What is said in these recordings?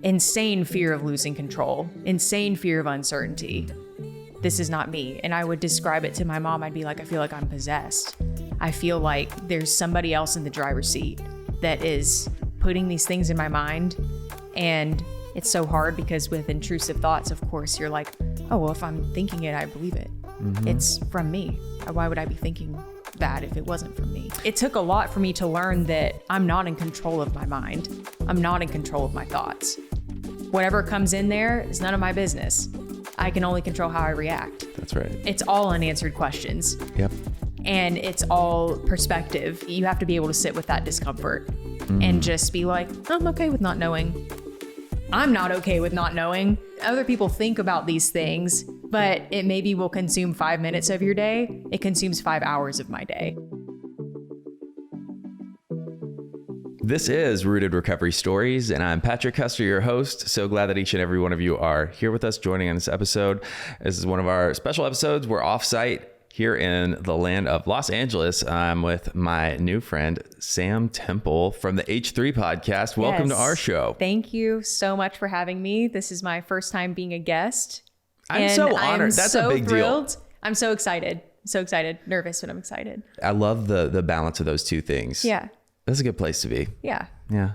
insane fear of losing control, insane fear of uncertainty. This is not me. And I would describe it to my mom. I'd be like, I feel like I'm possessed. I feel like there's somebody else in the driver's seat that is putting these things in my mind. And it's so hard because with intrusive thoughts, of course, you're like, oh, well, if I'm thinking it, I believe it. Mm-hmm. It's from me. Why would I be thinking that if it wasn't from me? It took a lot for me to learn that I'm not in control of my mind. I'm not in control of my thoughts. Whatever comes in there is none of my business. I can only control how I react. That's right. It's all unanswered questions. Yep. And it's all perspective. You have to be able to sit with that discomfort and just be like, I'm okay with not knowing. I'm not okay with not knowing. Other people think about these things, but it maybe will consume 5 minutes of your day. It consumes 5 hours of my day. This is Rooted Recovery Stories, and I'm Patrick Custer, your host. So glad that each and every one of you are here with us joining on this episode. This is one of our special episodes. We're off-site here in the land of Los Angeles. I'm with my new friend, Sam Temple from the H3 podcast. Welcome to our show. Thank you so much for having me. This is my first time being a guest. I'm so honored. That's a big deal. I'm so excited. Nervous, but I'm excited. I love the balance of those two things. Yeah. That's a good place to be. Yeah. Yeah.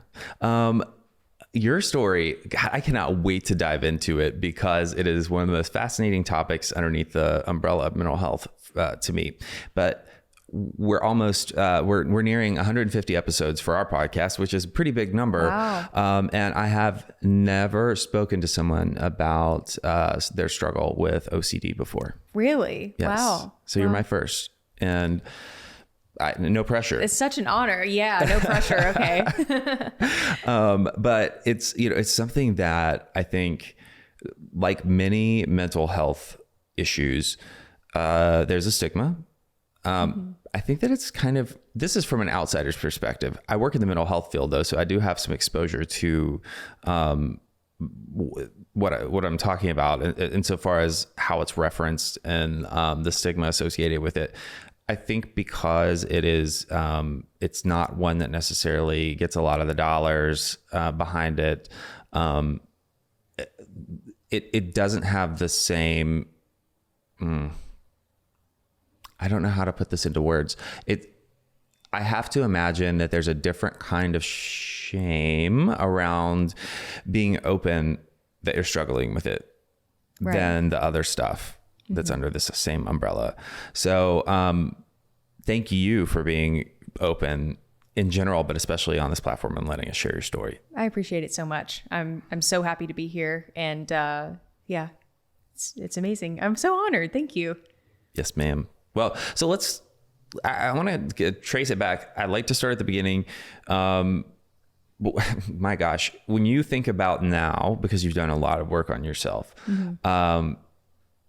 Your story, God, I cannot wait to dive into it because it is one of the most fascinating topics underneath the umbrella of mental health to me. But we're almost, we're nearing 150 episodes for our podcast, which is a pretty big number. Wow. And I have never spoken to someone about their struggle with OCD before. Really? Yes. Wow. So you're my first. And no pressure. It's such an honor. Yeah, no pressure. Okay. But it's something that I think, like many mental health issues, there's a stigma. I think that it's this is from an outsider's perspective. I work in the mental health field though, so I do have some exposure to, what I'm talking about insofar as how it's referenced and, the stigma associated with it. I think because it is, it's not one that necessarily gets a lot of the dollars behind it. It doesn't have the same. I don't know how to put this into words. I have to imagine that there's a different kind of shame around being open that you're struggling with it than the other stuff that's under this same umbrella. So, thank you for being open in general, but especially on this platform and letting us share your story. I appreciate it so much. I'm so happy to be here. And, yeah, it's amazing. I'm so honored. Thank you. Yes, ma'am. Well, so I want to trace it back. I'd like to start at the beginning. My gosh, when you think about now, because you've done a lot of work on yourself,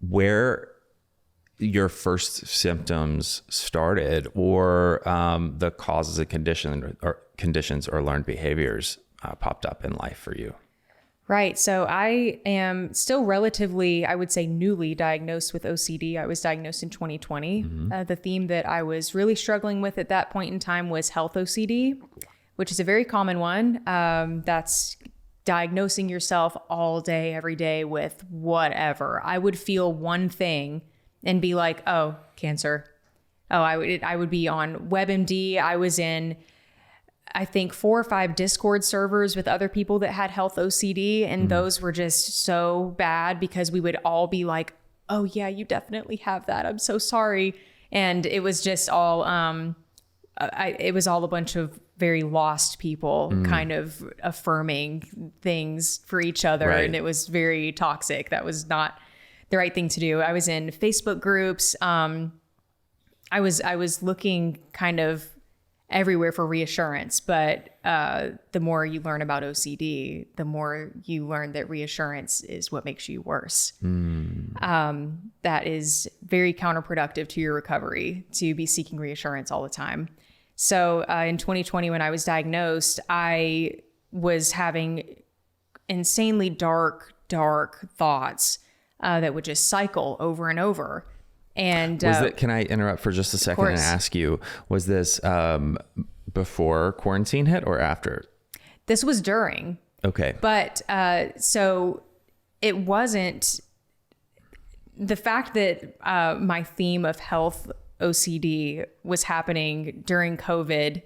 where your first symptoms started or the causes and conditions or learned behaviors popped up in life for you. Right. So I am still relatively, I would say, newly diagnosed with OCD. I was diagnosed in 2020. The theme that I was really struggling with at that point in time was health OCD, which is a very common one. That's diagnosing yourself all day, every day with whatever. I would feel one thing and be like, oh, cancer. Oh, I would be on WebMD. I was in, I think, 4 or 5 Discord servers with other people that had health OCD. And those were just so bad because we would all be like, oh yeah, you definitely have that. I'm so sorry. And it was just all, it was all a bunch of very lost people kind of affirming things for each other. Right. And it was very toxic. That was not the right thing to do. I was in Facebook groups. I was looking kind of everywhere for reassurance, but the more you learn about OCD, the more you learn that reassurance is what makes you worse. That is very counterproductive to your recovery, to be seeking reassurance all the time. So in 2020, when I was diagnosed, I was having insanely dark thoughts that would just cycle over and over. And can I interrupt for just a second and ask you, was this before quarantine hit or after? This was during. Okay. But so it wasn't the fact that my theme of health OCD was happening during COVID.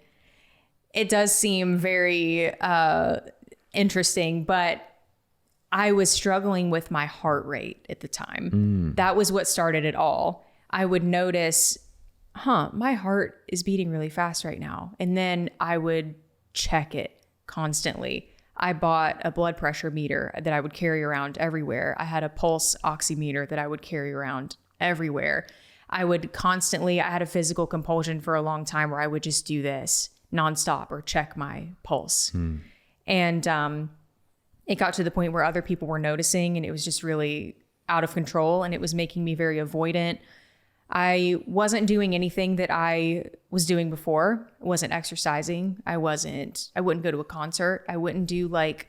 It does seem very interesting, but I was struggling with my heart rate at the time. That was what started it all. I would notice, my heart is beating really fast right now. And then I would check it constantly. I bought a blood pressure meter that I would carry around everywhere. I had a pulse oximeter that I would carry around everywhere. I had a physical compulsion for a long time where I would just do this nonstop or check my pulse. And it got to the point where other people were noticing, and it was just really out of control, and it was making me very avoidant. I wasn't doing anything that I was doing before. I wasn't exercising. I wouldn't go to a concert. I wouldn't do anything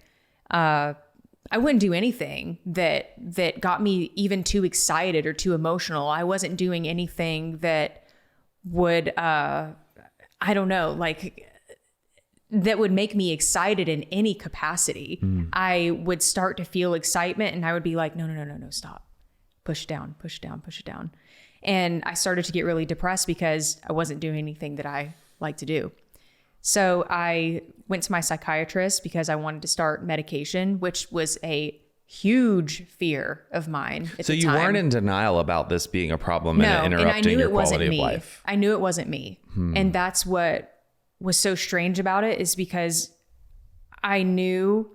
that got me even too excited or too emotional. I wasn't doing anything that would, that would make me excited in any capacity. I would start to feel excitement and I would be like, no, stop. Push it down. And I started to get really depressed because I wasn't doing anything that I like to do. So I went to my psychiatrist because I wanted to start medication, which was a huge fear of mine at the time. So you weren't in denial about this being a problem and interrupting your quality of life. I knew it wasn't me. And that's what was so strange about it, is because I knew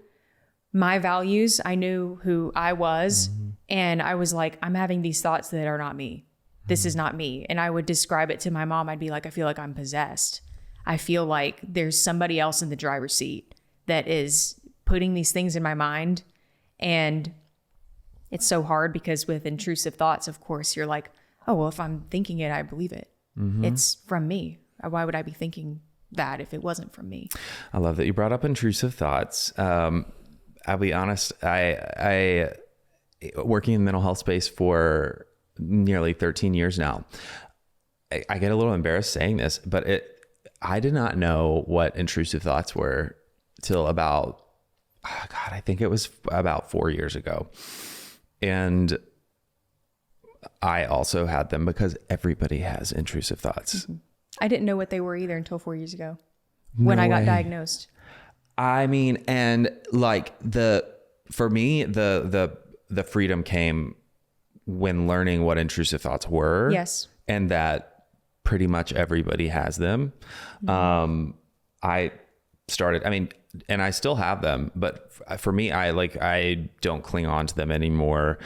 my values. I knew who I was. And I was like, I'm having these thoughts that are not me. This is not me. And I would describe it to my mom. I'd be like, I feel like I'm possessed. I feel like there's somebody else in the driver's seat that is putting these things in my mind. And it's so hard because with intrusive thoughts, of course, you're like, oh, well, if I'm thinking it, I believe it. It's from me. Why would I be thinking that if it wasn't from me? I love that you brought up intrusive thoughts. I'll be honest. I working in the mental health space for nearly 13 years now. I get a little embarrassed saying this, but I did not know what intrusive thoughts were till about, I think it was about 4 years ago. And I also had them because everybody has intrusive thoughts. I didn't know what they were either until 4 years ago when I got diagnosed. I mean, and like for me, the freedom came when learning what intrusive thoughts were. Yes. And that pretty much everybody has them. I started, and I still have them, but for me, I don't cling on to them anymore.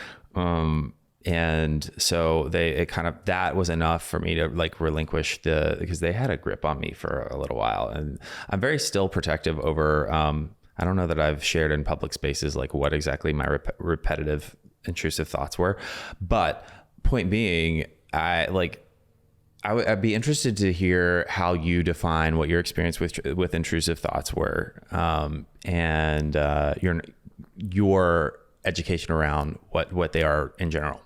And so that was enough for me to relinquish because they had a grip on me for a little while. And I'm very still protective over, I don't know that I've shared in public spaces, what exactly my repetitive intrusive thoughts were, but point being, I'd be interested to hear how you define what your experience with intrusive thoughts were, and your education around what they are in general.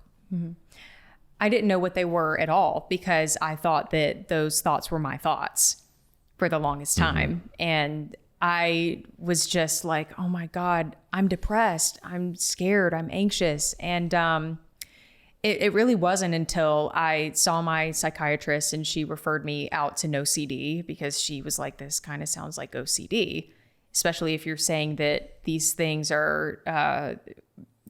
I didn't know what they were at all because I thought that those thoughts were my thoughts for the longest time. And I was just like, oh my God, I'm depressed. I'm scared. I'm anxious. And it really wasn't until I saw my psychiatrist and she referred me out to OCD because she was like, this kind of sounds like OCD, especially if you're saying that these things are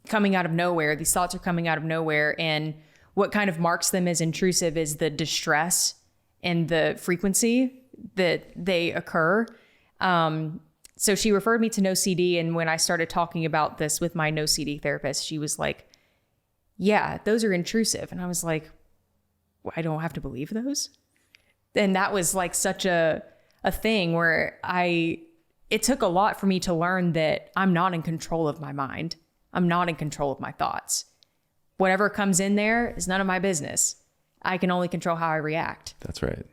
coming out of nowhere. These thoughts are coming out of nowhere. And what kind of marks them as intrusive is the distress and the frequency that they occur. So she referred me to OCD. And when I started talking about this with my OCD therapist, she was like, yeah, those are intrusive. And I was like, well, I don't have to believe those. And that was such a thing where it took a lot for me to learn that I'm not in control of my mind. I'm not in control of my thoughts. Whatever comes in there is none of my business. I can only control how I react. That's right.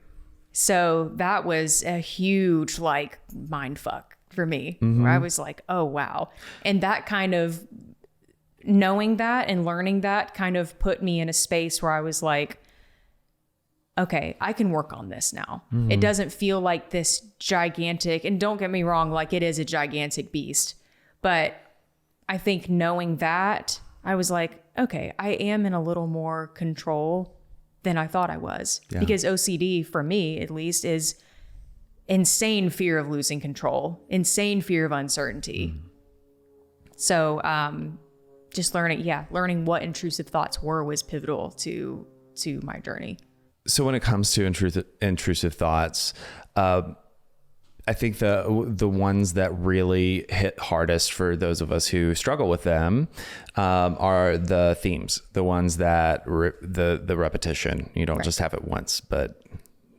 So that was a huge mind fuck for me, where I was like, oh, wow. And that kind of knowing that and learning that kind of put me in a space where I was like, okay, I can work on this now. It doesn't feel like this gigantic, and don't get me wrong, it is a gigantic beast, But I think knowing that, I was like, okay, I am in a little more control than I thought I was. Yeah. Because OCD, for me at least, is insane fear of losing control, insane fear of uncertainty. So just learning what intrusive thoughts were was pivotal to my journey. So when it comes to intrusive thoughts, I think the ones that really hit hardest for those of us who struggle with them are the themes, the ones that the repetition. You don't just have it once, but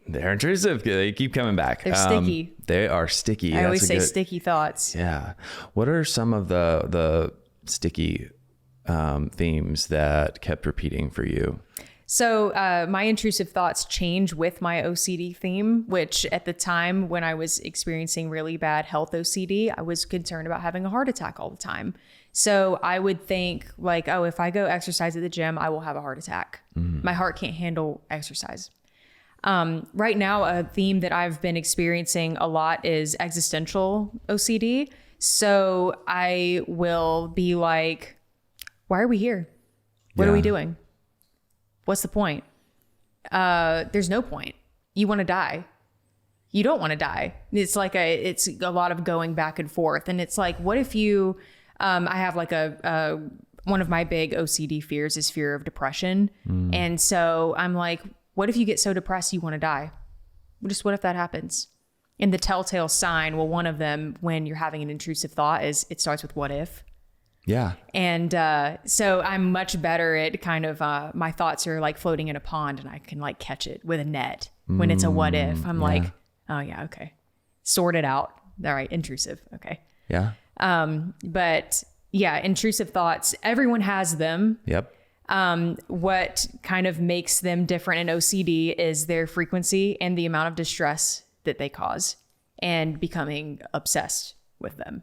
they're intrusive. They keep coming back. They're sticky. They are sticky. I always say sticky thoughts. Yeah. What are some of the sticky themes that kept repeating for you? So my intrusive thoughts change with my OCD theme, which at the time when I was experiencing really bad health OCD, I was concerned about having a heart attack all the time. So I would think like, oh, if I go exercise at the gym, I will have a heart attack. My heart can't handle exercise. Right now, a theme that I've been experiencing a lot is existential OCD. So I will be like, why are we here? What are we doing? What's the point? There's no point. You want to die. You don't want to die. It's like it's a lot of going back and forth. And it's like, what if you, I have like one of my big OCD fears is fear of depression. And so I'm like, what if you get so depressed you want to die? Just what if that happens? And the telltale sign, well, one of them when you're having an intrusive thought is it starts with what if. Yeah. And so I'm much better at kind of my thoughts are like floating in a pond and I can like catch it with a net. When it's a what if, I'm like, oh yeah, okay. Sort it out. All right, intrusive. Okay. Yeah. But yeah, intrusive thoughts, everyone has them. Yep. What kind of makes them different in OCD is their frequency and the amount of distress that they cause and becoming obsessed with them.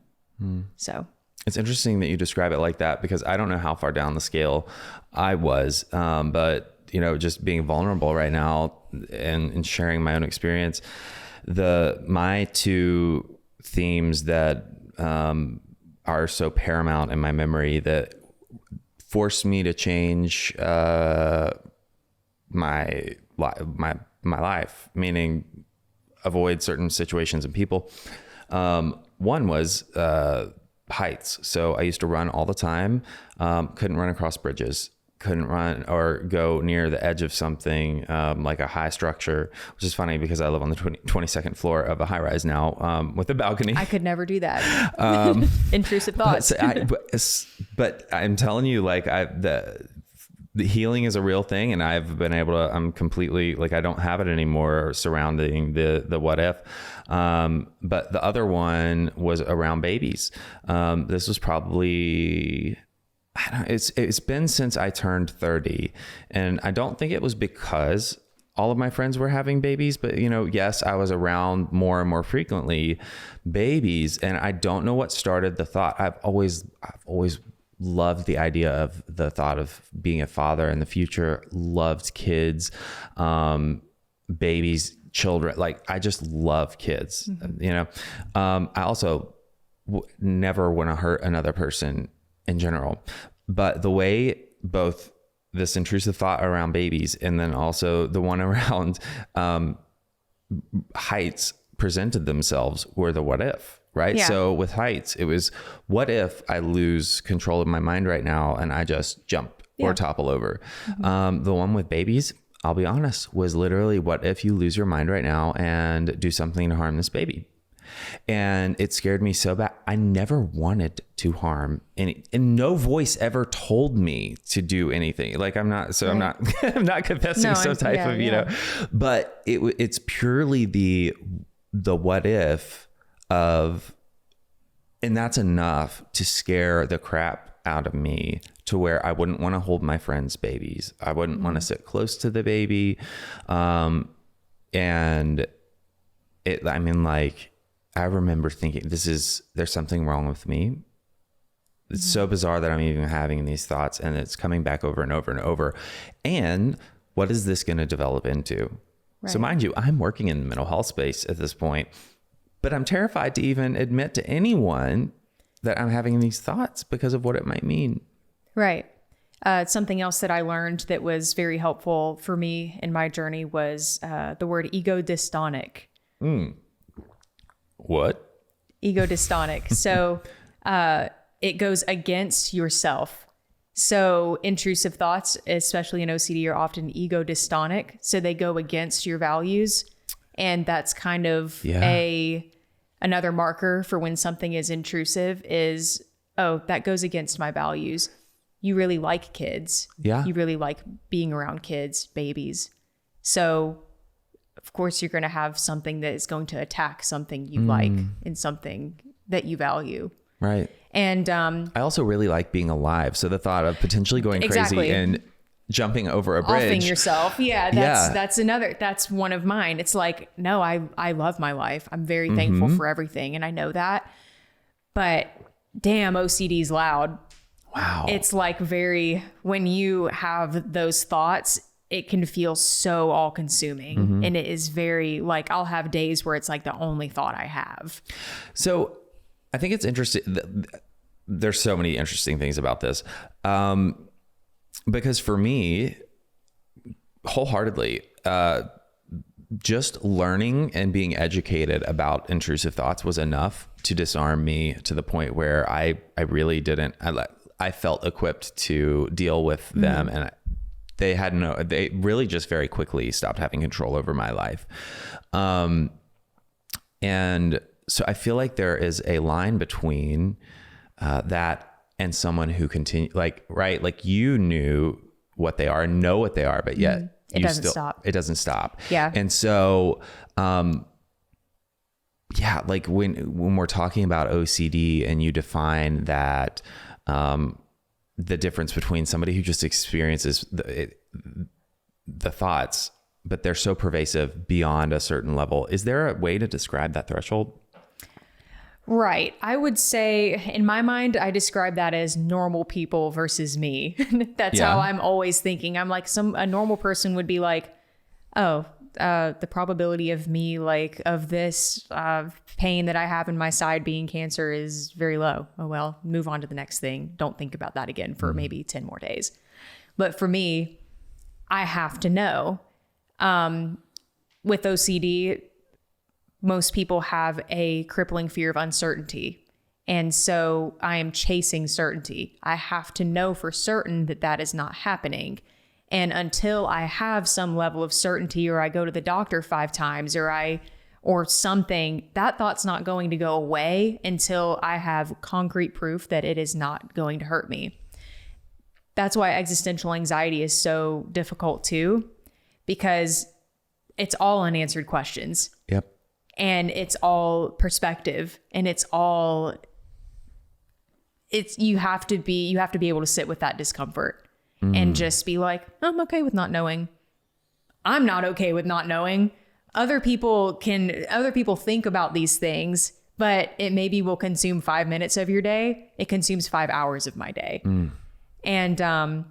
So it's interesting that you describe it like that because I don't know how far down the scale I was. But just being vulnerable right now and sharing my own experience, my two themes that, are so paramount in my memory that forced me to change my life, meaning avoid certain situations and people. One was heights. So I used to run all the time, couldn't run across bridges, couldn't run or go near the edge of something like a high structure, which is funny because I live on the 22nd floor of a high rise now with a balcony. I could never do that. Intrusive thoughts. But I'm telling you, like the healing is a real thing, and I've been able to. I'm completely like I don't have it anymore surrounding the what if. But the other one was around babies. This was probably. It's been since I turned 30, and I don't think it was because all of my friends were having babies, but yes, I was around more and more frequently babies, and I don't know what started the thought. I've always loved the idea of the thought of being a father in the future, loved kids, babies, children. Like I just love kids, I also never want to hurt another person in general, but the way both this intrusive thought around babies and then also the one around heights presented themselves were the what if, right? Yeah. So with heights, it was what if I lose control of my mind right now and I just jump or topple over. The one with babies, I'll be honest, was literally what if you lose your mind right now and do something to harm this baby. And it scared me so bad. I never wanted to harm any, and no voice ever told me to do anything. Like I'm not confessing some type of, but it's purely the what if of, and that's enough to scare the crap out of me to where I wouldn't want to hold my friends' babies. I wouldn't want to sit close to the baby. And I remember thinking, there's something wrong with me. It's so bizarre that I'm even having these thoughts and it's coming back over and over and over. And what is this going to develop into? Right. So mind you, I'm working in the mental health space at this point, but I'm terrified to even admit to anyone that I'm having these thoughts because of what it might mean. Right. Something else that I learned that was very helpful for me in my journey was the word ego dystonic. What? Ego dystonic. So it goes against yourself. So intrusive thoughts, especially in OCD, are often ego dystonic. So they go against your values. And that's kind of another marker for when something is intrusive is, oh, that goes against my values. You really like kids. Yeah. You really like being around kids, babies. So of course you're going to have something that is going to attack something you like and something that you value. Right. And I also really like being alive. So the thought of potentially going crazy and jumping over a bridge. Offing yourself. That's one of mine. It's like, no, I love my life. I'm very thankful for everything. And I know that, but damn, OCD's loud. Wow. It's like when you have those thoughts, it can feel so all consuming. And it is very like, I'll have days where it's like the only thought I have. So I think it's interesting. There's so many interesting things about this. Because for me, wholeheartedly, just learning and being educated about intrusive thoughts was enough to disarm me to the point where I really didn't, I felt equipped to deal with them. And they really just very quickly stopped having control over my life. And so I feel like there is a line between that and someone who like you knew what they are and know what they are, but yet it doesn't stop. Yeah. And so, like when we're talking about OCD and you define that, the difference between somebody who just experiences the thoughts, but they're so pervasive beyond a certain level. Is there a way to describe that threshold? Right. I would say in my mind, I describe that as normal people versus me. That's how I'm always thinking. I'm like a normal person would be like, oh, the probability of me of this pain that I have in my side being cancer is very low. Oh, well, move on to the next thing. Don't think about that again for maybe 10 more days. But for me, I have to know. With OCD, most people have a crippling fear of uncertainty. And so I am chasing certainty. I have to know for certain that that is not happening. And until I have some level of certainty, or I go to the doctor 5 times or something, that thought's not going to go away until I have concrete proof that it is not going to hurt me. That's why existential anxiety is so difficult too, because it's all unanswered questions. Yep. And it's all perspective, and you have to be able to sit with that discomfort and just be like, I'm okay with not knowing. I'm not okay with not knowing. Other people think about these things, but it maybe will consume 5 minutes of your day. It consumes 5 hours of my day. And, I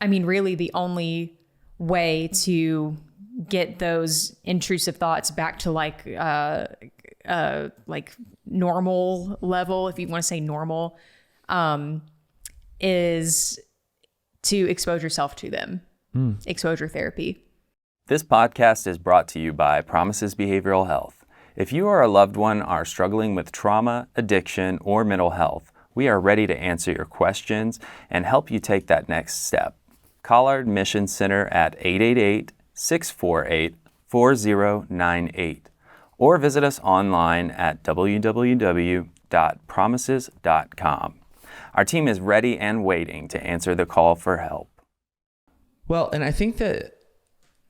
mean, really the only way to get those intrusive thoughts back to like normal level, if you want to say normal, is to expose yourself to them. Exposure therapy. This podcast is brought to you by Promises Behavioral Health. If you or a loved one are struggling with trauma, addiction, or mental health, we are ready to answer your questions and help you take that next step. Call our admission center at 888-648-4098 or visit us online at www.promises.com. Our team is ready and waiting to answer the call for help. Well, and I think that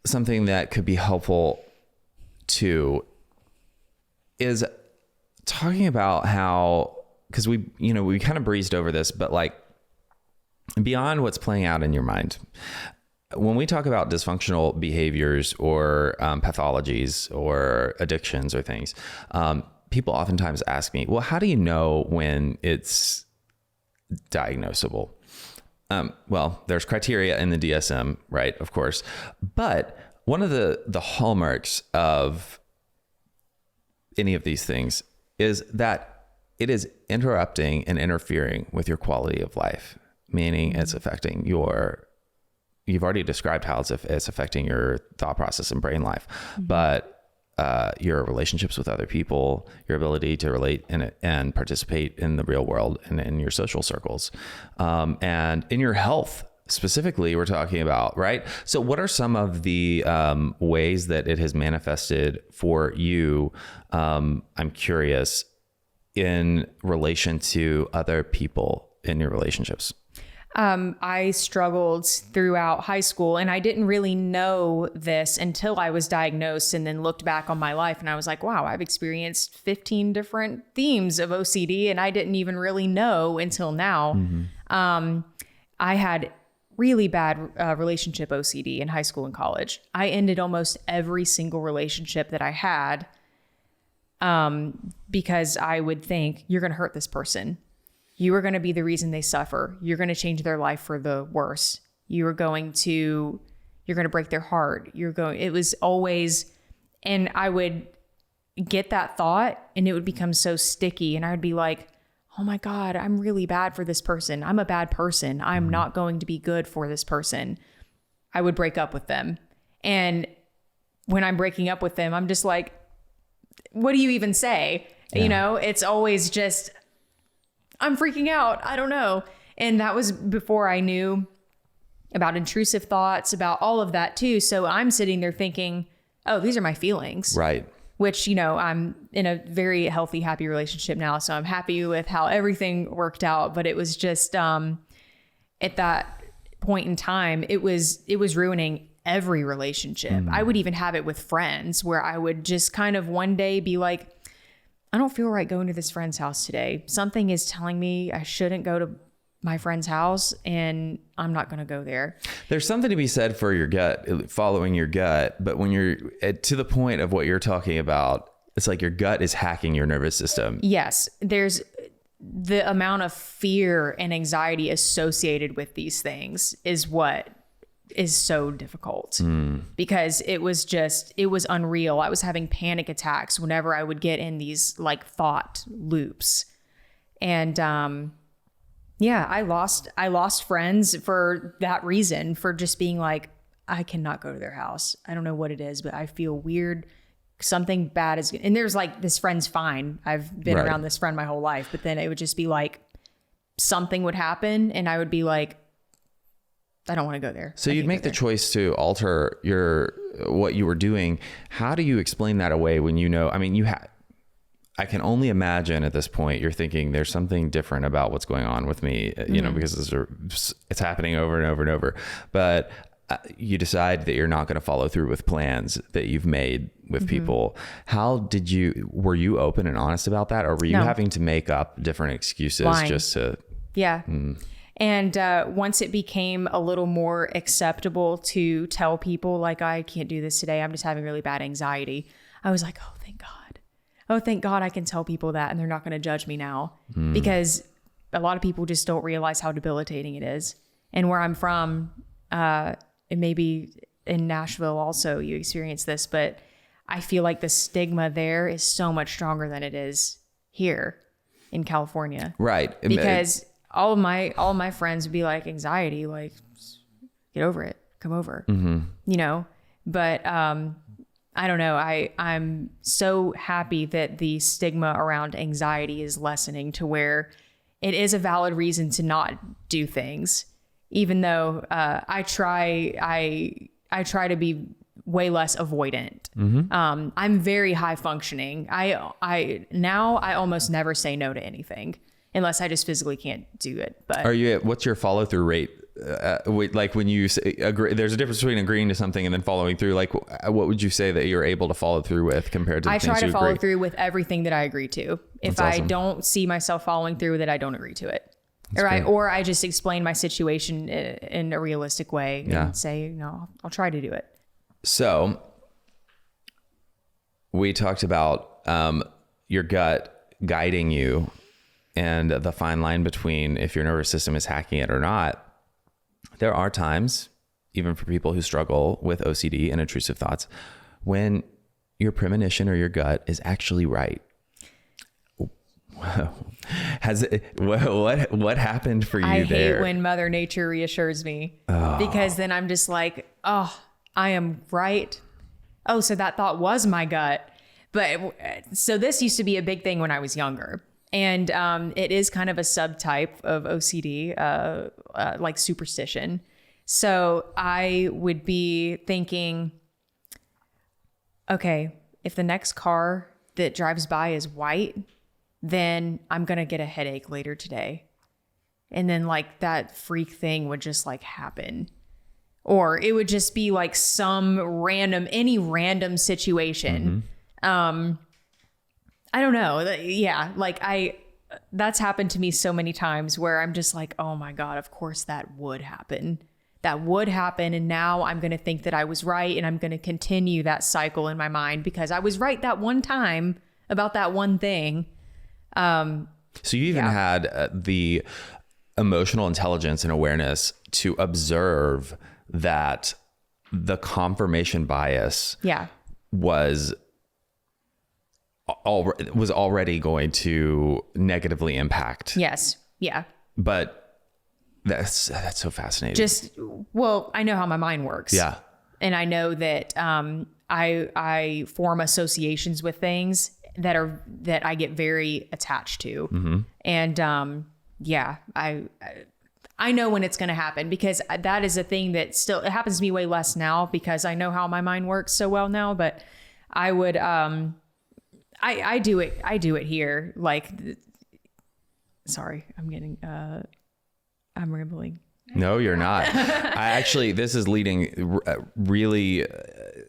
something that could be helpful too is talking about how, because we kind of breezed over this, but like beyond what's playing out in your mind, when we talk about dysfunctional behaviors or pathologies or addictions or things, people oftentimes ask me, well, how do you know when it's diagnosable? Well, there's criteria in the DSM, right? Of course. But one of the hallmarks of any of these things is that it is interrupting and interfering with your quality of life, meaning it's affecting you've already described how it's affecting your thought process and brain life, but your relationships with other people, your ability to relate and participate in the real world and in your social circles, and in your health specifically, we're talking about, right? So what are some of the ways that it has manifested for you? I'm curious, in relation to other people in your relationships. I struggled throughout high school, and I didn't really know this until I was diagnosed and then looked back on my life. And I was like, wow, I've experienced 15 different themes of OCD, and I didn't even really know until now. I had really bad relationship OCD in high school and college. I ended almost every single relationship that I had because I would think, you're going to hurt this person. You are going to be the reason they suffer. You're going to change their life for the worse. You're going to break their heart. It was always, and I would get that thought and it would become so sticky. And I would be like, oh my God, I'm really bad for this person. I'm a bad person. I'm not going to be good for this person. I would break up with them. And when I'm breaking up with them, I'm just like, what do you even say? Yeah. You know, it's always just, I'm freaking out. I don't know. And that was before I knew about intrusive thoughts, about all of that too. So I'm sitting there thinking, oh, these are my feelings. Right. Which, you know, I'm in a very healthy, happy relationship now. So I'm happy with how everything worked out. But it was just at that point in time, it was ruining every relationship. I would even have it with friends where I would just kind of one day be like, I don't feel right going to this friend's house today. Something is telling me I shouldn't go to my friend's house, and I'm not going to go there. There's something to be said for your gut, following your gut. But when you're to the point of what you're talking about, it's like your gut is hacking your nervous system. Yes. There's the amount of fear and anxiety associated with these things is what is so difficult because it was unreal. I was having panic attacks whenever I would get in these like thought loops. And, yeah, I lost friends for that reason, for just being like, I cannot go to their house. I don't know what it is, but I feel weird. Something bad is, and there's like, this friend's fine. I've been around this friend my whole life, but then it would just be like, something would happen and I would be like, I don't want to go there. So you'd make the choice to alter what you were doing. How do you explain that away when you know, I mean, I can only imagine at this point, you're thinking there's something different about what's going on with me, you know, because it's happening over and over and over, but you decide that you're not going to follow through with plans that you've made with people. Were you open and honest about that? Or were you having to make up different excuses just to... Yeah. And once it became a little more acceptable to tell people like, I can't do this today, I'm just having really bad anxiety, I was like, oh, thank God. Oh, thank God I can tell people that and they're not going to judge me now. Because a lot of people just don't realize how debilitating it is. And where I'm from, and maybe in Nashville also you experience this, but I feel like the stigma there is so much stronger than it is here in California. Right. Because all of my friends would be like, anxiety, like, get over it, come over, you know, but, I don't know. I'm so happy that the stigma around anxiety is lessening to where it is a valid reason to not do things, even though, I try to be way less avoidant. I'm very high functioning. I almost never say no to anything unless I just physically can't do it. But what's your follow through rate? Like when you say agree, there's a difference between agreeing to something and then following through. Like, what would you say that you're able to follow through with compared to the I things try to follow agree? through with everything that I agree to. If That's awesome. I don't see myself following through with it, I don't agree to it. Or I just explain my situation in a realistic way and say, no, I'll try to do it. So we talked about your gut guiding you and the fine line between if your nervous system is hacking it or not. There are times, even for people who struggle with OCD and intrusive thoughts, when your premonition or your gut is actually right. What happened for you I there? hate when Mother Nature reassures me because then I'm just like, oh, I am right. Oh, so that thought was my gut. But so this used to be a big thing when I was younger. And it is kind of a subtype of OCD, like superstition. So I would be thinking, okay, if the next car that drives by is white, then I'm going to get a headache later today. And then like that freak thing would just like happen. Or it would just be like any random situation. I don't know. Yeah. Like that's happened to me so many times where I'm just like, oh my God, of course that would happen. That would happen. And now I'm going to think that I was right. And I'm going to continue that cycle in my mind because I was right that one time about that one thing. So you even had the emotional intelligence and awareness to observe that the confirmation bias was already going to negatively impact. Yes. Yeah. But that's so fascinating. I know how my mind works. Yeah. And I know that I form associations with things that I get very attached to. And I know when it's going to happen because that is a thing that still, it happens to me way less now because I know how my mind works so well now, but I would, I do it here. Like, sorry, I'm rambling. No, you're not. This is leading really.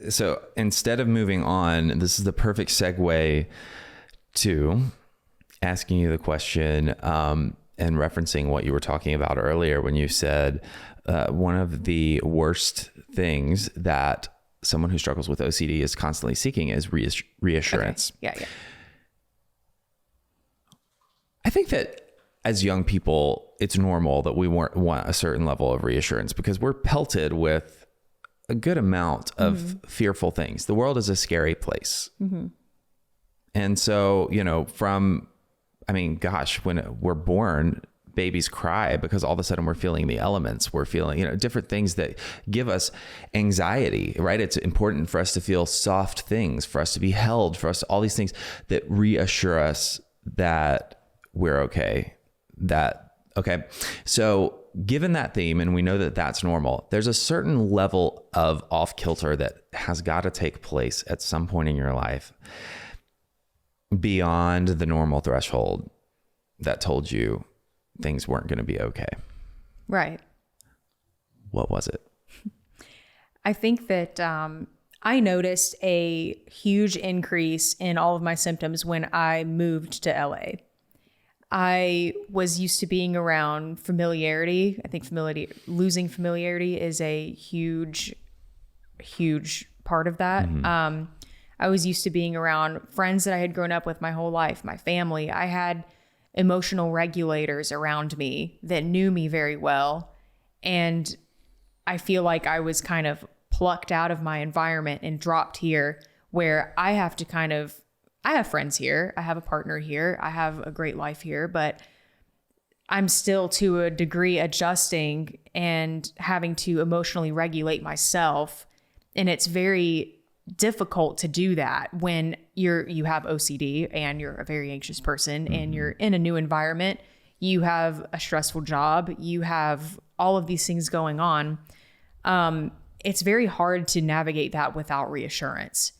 So instead of moving on, this is the perfect segue to asking you the question and referencing what you were talking about earlier when you said one of the worst things that someone who struggles with OCD is constantly seeking is reassurance. Okay. Yeah. I think that as young people, it's normal that we want a certain level of reassurance because we're pelted with a good amount of fearful things. The world is a scary place. And so, when we're born, babies cry because all of a sudden we're feeling the elements. We're feeling, different things that give us anxiety, right? It's important for us to feel soft things, for us to be held, for us to, all these things that reassure us that we're okay. So given that theme, and we know that that's normal, there's a certain level of off kilter that has got to take place at some point in your life beyond the normal threshold that told you things weren't going to be okay. Right. What was it? I think that I noticed a huge increase in all of my symptoms when I moved to LA. I was used to being around familiarity. I think losing familiarity is a huge part of that. I was used to being around friends that I had grown up with my whole life, my family. I had emotional regulators around me that knew me very well. And I feel like I was kind of plucked out of my environment and dropped here where I have friends here. I have a partner here. I have a great life here, but I'm still to a degree adjusting and having to emotionally regulate myself. And it's very difficult to do that when you have OCD and you're a very anxious person and you're in a new environment. You have a stressful job. You have all of these things going on. It's very hard to navigate that without reassurance.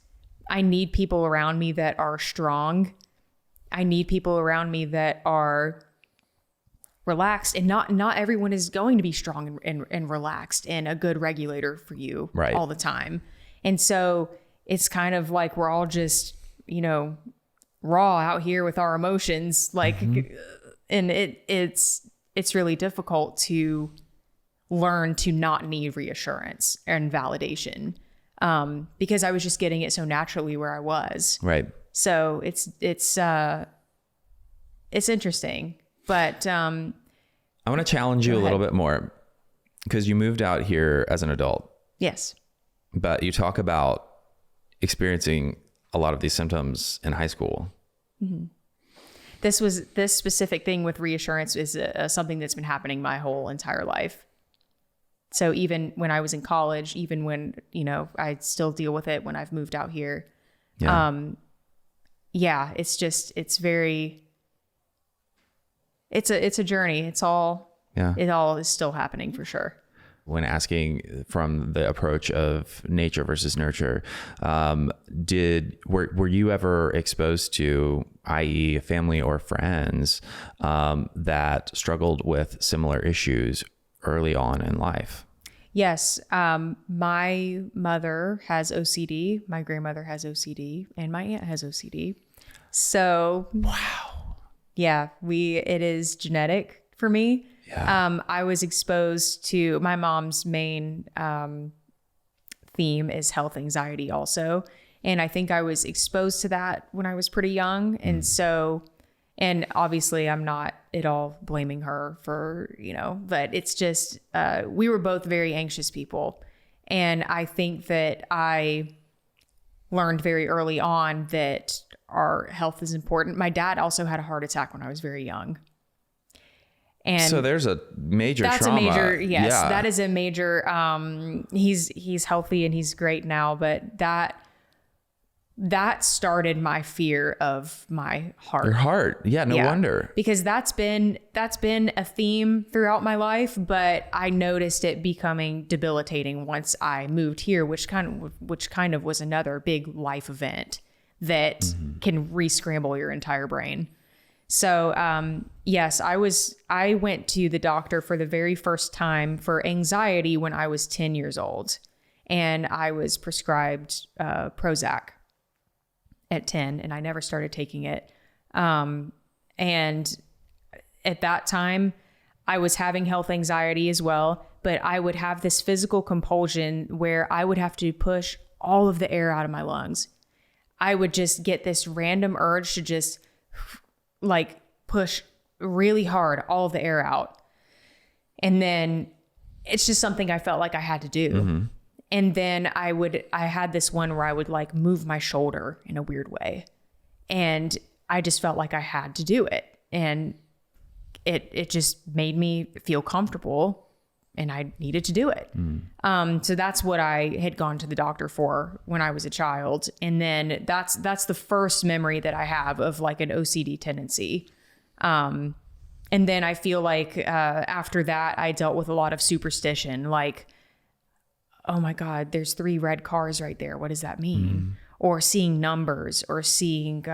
I need people around me that are strong. I need people around me that are relaxed, and not everyone is going to be strong and relaxed and a good regulator for you all the time. And so it's kind of like we're all just, raw out here with our emotions, and it's really difficult to learn to not need reassurance and validation. Because I was just getting it so naturally where I was. Right. So it's interesting, but, I want to challenge you a little bit more because you moved out here as an adult. Yes. But you talk about experiencing a lot of these symptoms in high school. This specific thing with reassurance is something that's been happening my whole entire life. So even when I was in college, even when, I still deal with it when I've moved out here. Yeah. It's a journey. It all is still happening for sure. When asking from the approach of nature versus nurture, were you ever exposed to, i.e. family or friends, that struggled with similar issues early on in life? Yes. My mother has OCD. My grandmother has OCD, and my aunt has OCD. So, wow. Yeah, it is genetic for me. Yeah. I was exposed to, my mom's main theme is health anxiety also. And I think I was exposed to that when I was pretty young. And so, and obviously I'm not at all blaming her for, but it's just, we were both very anxious people. And I think that I learned very early on that our health is important. My dad also had a heart attack when I was very young. And so there's a major trauma. That is a major, he's healthy and he's great now, but that started my fear of my heart. Your heart. Yeah. No wonder. Because that's been a theme throughout my life, but I noticed it becoming debilitating once I moved here, which kind of was another big life event that can re-scramble your entire brain. So, yes, I went to the doctor for the very first time for anxiety when I was 10 years old, and I was prescribed Prozac at 10, and I never started taking it. And at that time I was having health anxiety as well, but I would have this physical compulsion where I would have to push all of the air out of my lungs. I would just get this random urge to just push really hard all of the air out. And then it's just something I felt like I had to do. Mm-hmm. And then I had this one where I would move my shoulder in a weird way. And I just felt like I had to do it. And it just made me feel comfortable, and I needed to do it. So that's what I had gone to the doctor for when I was a child. And then that's the first memory that I have of an OCD tendency. And then I feel after that, I dealt with a lot of superstition, oh my God, there's 3 red cars right there. What does that mean? Or seeing numbers, or seeing,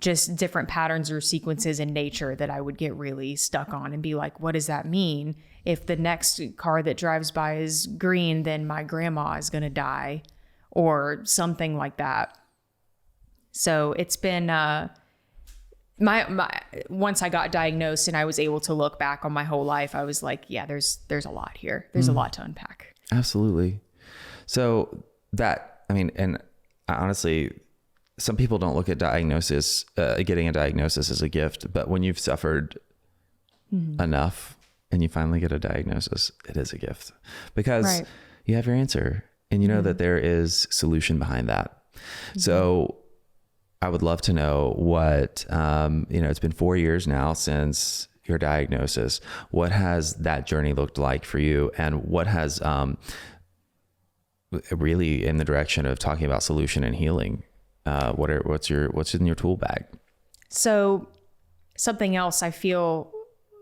just different patterns or sequences in nature that I would get really stuck on and be like, what does that mean? If the next car that drives by is green, then my grandma is going to die, or something like that. So it's been, once I got diagnosed and I was able to look back on my whole life, I was like, yeah, there's a lot here. There's a lot to unpack. Absolutely. So and honestly, some people don't look at getting a diagnosis as a gift, but when you've suffered enough and you finally get a diagnosis, it is a gift, because you have your answer, and you know that there is solution behind that. So I would love to know what, it's been 4 years now since your diagnosis. What has that journey looked like for you? And what has, really in the direction of talking about solution and healing? What's in your tool bag? So something else I feel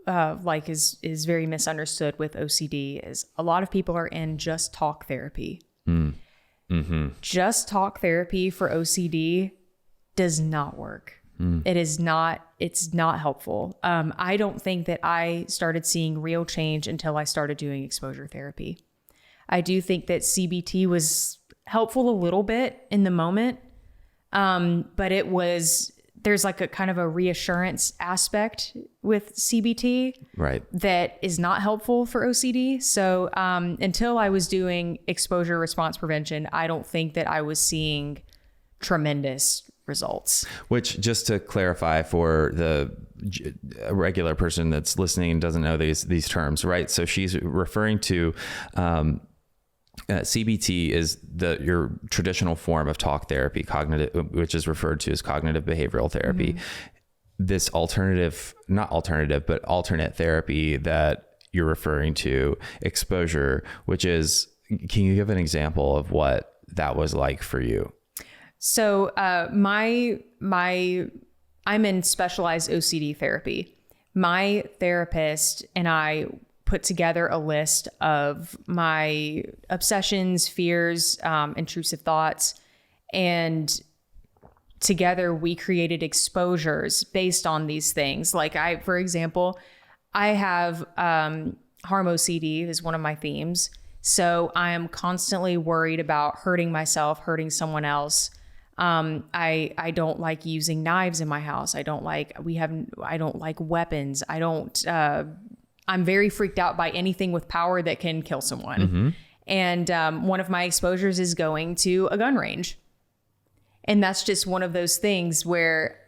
is very misunderstood with OCD is a lot of people are in just talk therapy. Mm-hmm. Just talk therapy for OCD does not work. It's not helpful. I don't think that I started seeing real change until I started doing exposure therapy. I do think that CBT was helpful a little bit in the moment. But there's a kind of a reassurance aspect with CBT, right, that is not helpful for OCD. So, until I was doing exposure response prevention, I don't think that I was seeing tremendous results. Which, just to clarify for a regular person that's listening and doesn't know these terms, right? So she's referring to, CBT is your traditional form of talk therapy, which is referred to as cognitive behavioral therapy. This alternate therapy that you're referring to, exposure, which is, can you give an example of what that was like for you? So I'm in specialized OCD therapy. My therapist and I put together a list of my obsessions, fears, intrusive thoughts, and together we created exposures based on these things. Like for example, I have harm OCD is one of my themes. So I am constantly worried about hurting myself, hurting someone else. I don't like using knives in my house. I don't like weapons. I'm very freaked out by anything with power that can kill someone. And one of my exposures is going to a gun range. And that's just one of those things where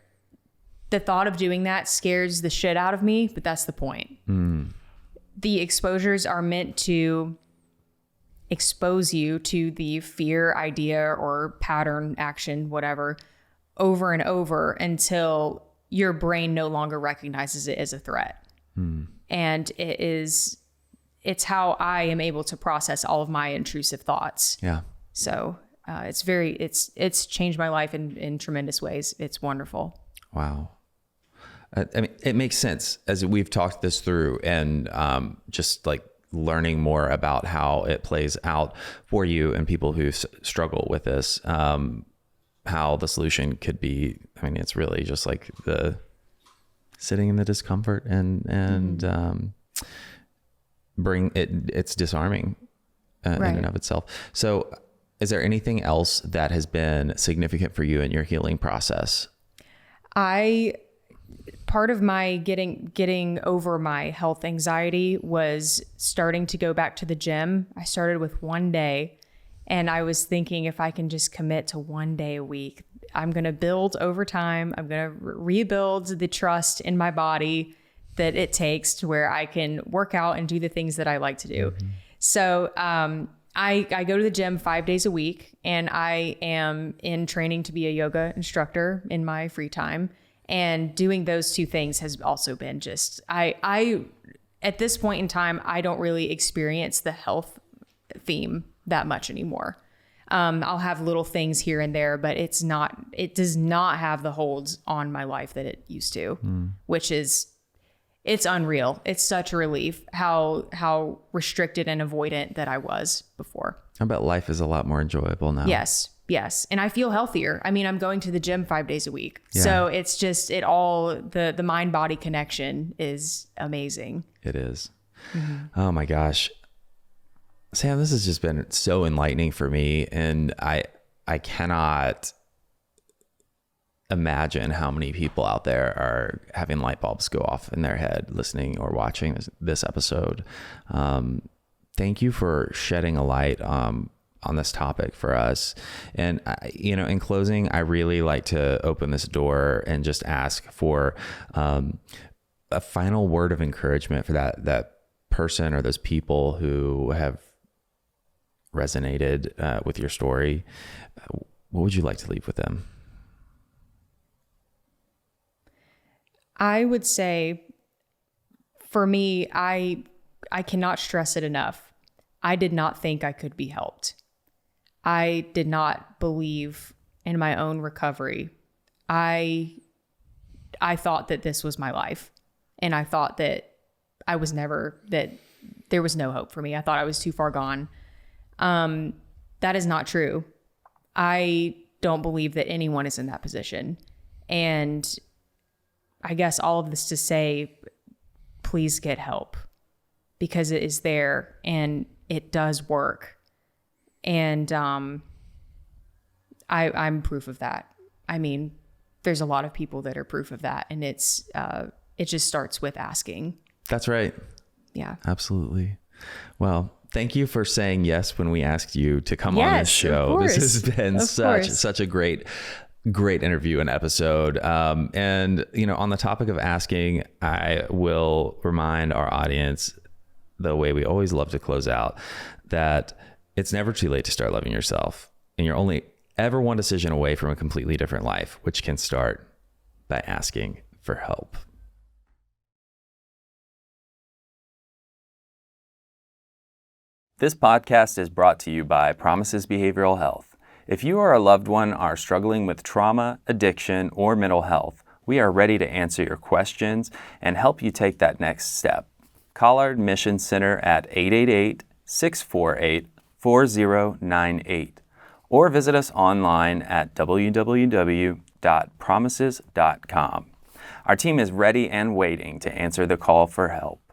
the thought of doing that scares the shit out of me, but that's the point. The exposures are meant to expose you to the fear, idea, or pattern, action, whatever, over and over until your brain no longer recognizes it as a threat. And it's how I am able to process all of my intrusive thoughts. Yeah. So it's changed my life in tremendous ways. It's wonderful. Wow. I mean, it makes sense as we've talked this through, and just like learning more about how it plays out for you and people who struggle with this, how the solution could be. I mean, it's really just like the sitting in the discomfort and bring it. It's disarming in and of itself. So is there anything else that has been significant for you in your healing process? Part of my getting over my health anxiety was starting to go back to the gym. I started with 1 day, and I was thinking, if I can just commit to 1 day a week, I'm going to build over time. I'm going to rebuild the trust in my body that it takes to where I can work out and do the things that I like to do. So I go to the gym 5 days a week, and I am in training to be a yoga instructor in my free time. And doing those two things has also been just, I at this point in time, I don't really experience the health theme that much anymore. I'll have little things here and there, but it does not have the holds on my life that it used to, which is, it's unreal. It's such a relief how restricted and avoidant that I was before. I bet life is a lot more enjoyable now. Yes. And I feel healthier. I mean, I'm going to the gym 5 days a week. Yeah. So it's just, the mind body connection is amazing. It is. Oh my gosh. Sam, this has just been so enlightening for me. And I cannot imagine how many people out there are having light bulbs go off in their head listening or watching this episode. Thank you for shedding a light on this topic for us. And in closing, I really like to open this door and just ask for a final word of encouragement for that person or those people who have resonated with your story. What would you like to leave with them? I would say, for me, I cannot stress it enough. I did not think I could be helped. I did not believe in my own recovery. I thought that this was my life, and I thought that that there was no hope for me. I thought I was too far gone. That is not true. I don't believe that anyone is in that position. And I guess all of this to say, please get help, because it is there and it does work. And I'm proof of that. I mean, there's a lot of people that are proof of that, and it just starts with asking. That's right. Yeah, absolutely. Well, thank you for saying yes when we asked you to come on this show. This has been such a great interview and episode. And on the topic of asking, I will remind our audience, the way we always love to close out, that It's never too late to start loving yourself, and you're only ever one decision away from a completely different life, which can start by asking for help. This podcast is brought to you by Promises Behavioral Health. If you or a loved one are struggling with trauma, addiction, or mental health, we are ready to answer your questions and help you take that next step. Call our admission center at 888-648-4098 or visit us online at www.promises.com. Our team is ready and waiting to answer the call for help.